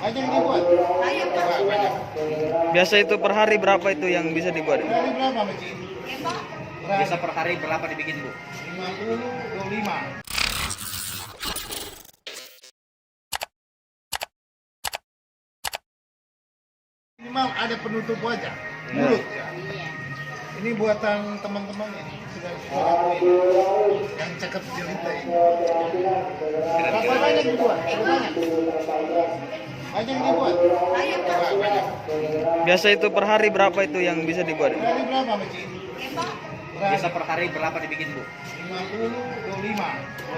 Banyak dibuat. Banyak. Biasa itu per hari berapa itu yang bisa dibuat? Hari berapa, Maci? Bisa per hari berapa dibikin, Bu? 50, 25. Minimal ada penutup wajah, mulut. Ya. Ini buatan teman-teman ini sudah yang cakep jelita ini. Berapa banyak dibuat? Banyak. Banyak dibuat. Banyak. Biasa itu per hari berapa itu yang bisa dibuat? Hari berapa, Maci? Bisa per hari berapa dibikin, Bu? 50,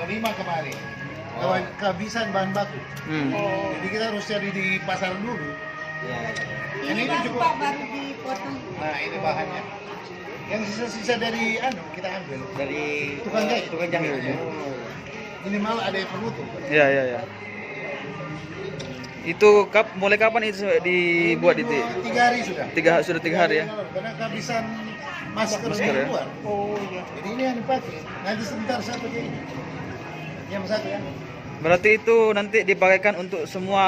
25 kemarin. Kehabisan bahan baku. Jadi kita harus cari di pasar dulu. Iya. Ini Ini baru cukup. Pak, baru dipotong. Nah, ini bahannya. Yang sisa-sisa dari kita ambil. Dari Tukang jahit. Tukang jahit. Iya. Minimal ada yang penutup. Iya, iya, iya. Itu mulai kapan itu dibuat itu? 3 hari sudah. Sudah 3 hari ya. Karena kehabisan masker Masker di ya? luar. Oh iya. Jadi ini yang dipakai. Nanti sebentar saya pakai ini. Yang satu ya. Berarti itu nanti dipakaikan untuk semua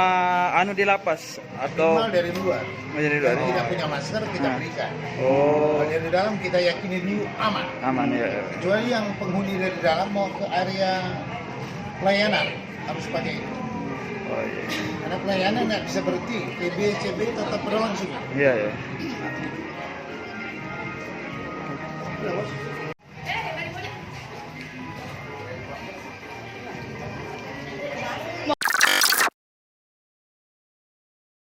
anu di lapas atau Minimal dari luar. menjadi Kalau luar? tidak punya masker kita Nah. berikan. Oh, Kalau dari dalam kita yakini dulu aman. aman ya. Kecuali yang penghuni dari dalam mau ke area pelayanan harus pakai itu. Oh iya. Karena pelayanan nggak bisa berhenti. TB, CB tetap berlangsung. Iya, iya. Ya, Bos.